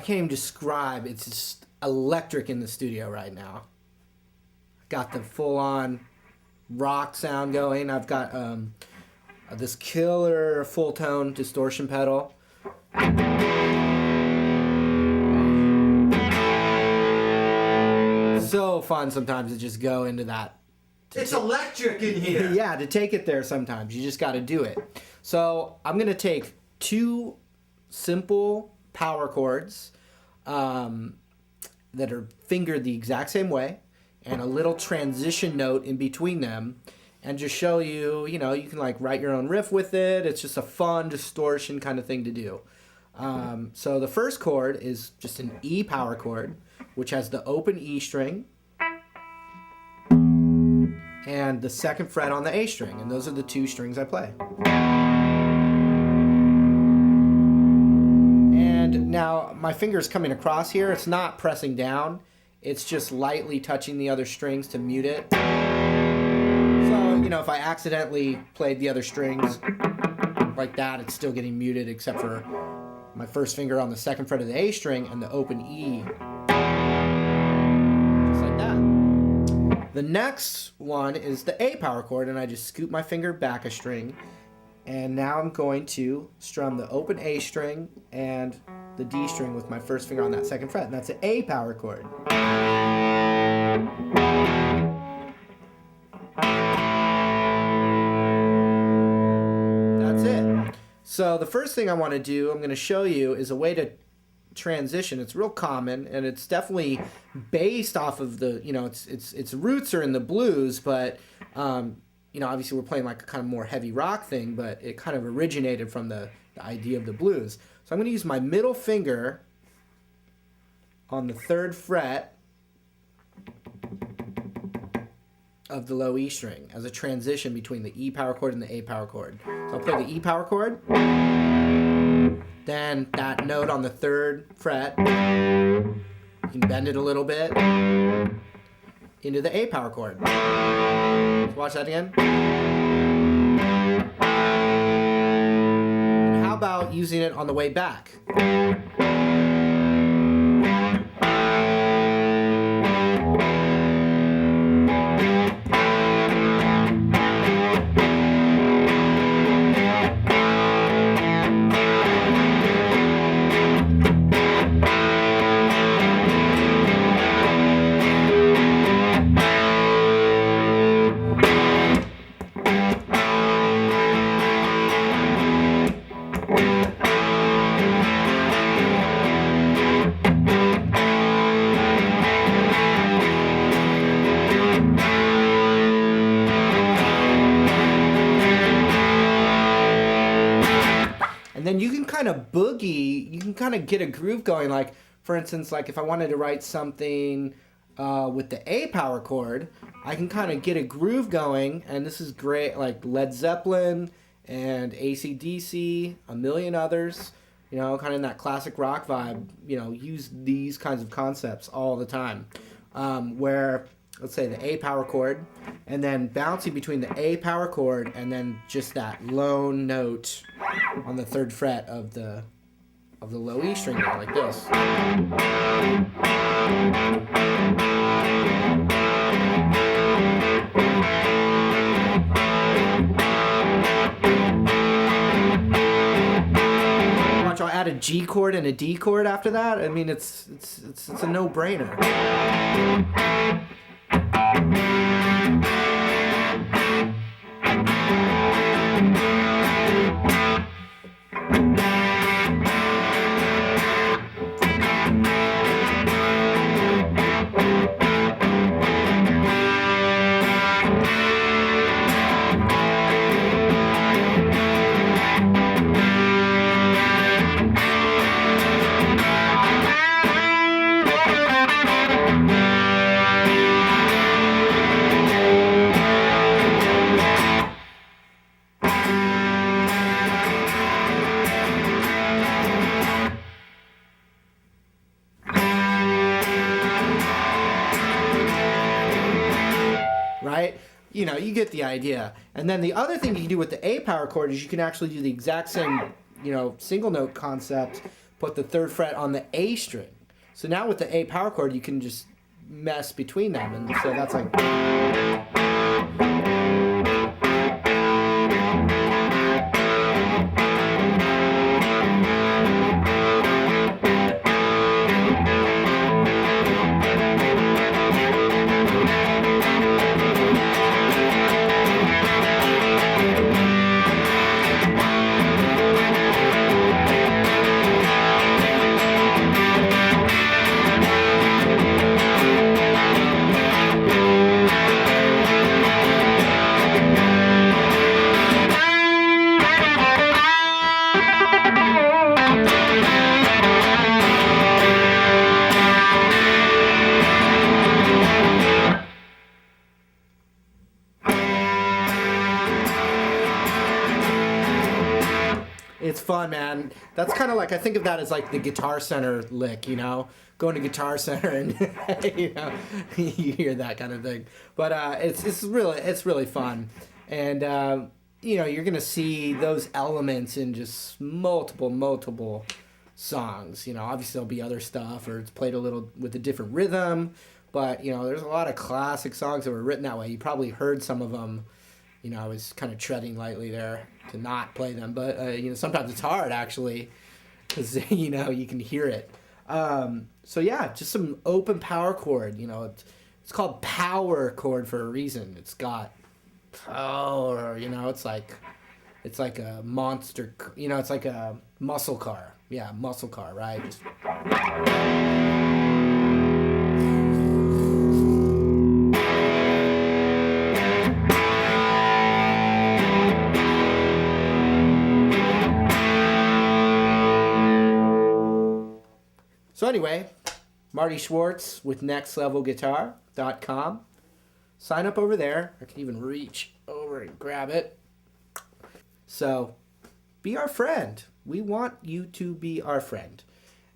can't even describe. It's just electric in the studio right now. Got the full-on rock sound going. I've got this killer full-tone distortion pedal. So fun sometimes to just go into that. It's electric in here. Yeah, to take it there sometimes. You just got to do it. So I'm going to take 2 simple power chords that are fingered the exact same way and a little transition note in between them and just show you, you can like write your own riff with it. It's just a fun distortion kind of thing to do. So the first chord is just an E power chord, which has the open E string and the 2nd fret on the A string, and those are the 2 strings I play. And now my finger's coming across here. It's not pressing down. It's just lightly touching the other strings to mute it. So, if I accidentally played the other strings like that, it's still getting muted except for my first finger on the 2nd fret of the A string and the open E. Just like that. The next one is the A power chord, and I just scoop my finger back a string. And now I'm going to strum the open A string and the D string with my first finger on that 2nd fret, and that's an A power chord. That's it. So the first thing I want to do, I'm going to show you, is a way to transition. It's real common, and it's definitely based off of the, its roots are in the blues, but obviously we're playing like a kind of more heavy rock thing, but it kind of originated from the idea of the blues. So I'm going to use my middle finger on the 3rd fret of the low E string as a transition between the E power chord and the A power chord. So I'll play the E power chord, then that note on the 3rd fret, you can bend it a little bit into the A power chord. So watch that again. And how about using it on the way back? And then you can kind of boogie, you can kind of get a groove going. Like, for instance, like if I wanted to write something with the A power chord, I can kind of get a groove going, and this is great, like Led Zeppelin and AC/DC, a million others, kind of in that classic rock vibe, use these kinds of concepts all the time, where, let's say, the A power chord, and then bouncing between the A power chord and then just that lone note on the 3rd fret of the low E string there, like this. Watch, I'll add a G chord and a D chord after that. I mean, it's a no-brainer. Right? You get the idea. And then the other thing you can do with the A power chord is you can actually do the exact same, single note concept, put the 3rd fret on the A string. So now with the A power chord, you can just mess between them, and so that's like. It's fun, man. That's kind of like, I think of that as like the Guitar Center lick, you know? Going to Guitar Center and, you know, you hear that kind of thing. But it's really fun. And, you know, you're going to see those elements in just multiple songs. You know, obviously there'll be other stuff, or it's played a little with a different rhythm. But, you know, there's a lot of classic songs that were written that way. You probably heard some of them. You know, I was kind of treading lightly there to not play them. But, you know, sometimes it's hard, actually, because, you know, you can hear it. So, yeah, just some open power chord. You know, it's called power chord for a reason. It's got power, you know. It's like a monster, you know, it's like a muscle car. Yeah, muscle car, right? Just... So anyway, Marty Schwartz with nextlevelguitar.com. Sign up over there. I can even reach over and grab it. So, be our friend. We want you to be our friend.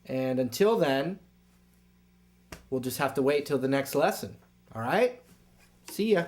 And until then, we'll just have to wait till the next lesson. All right? See ya.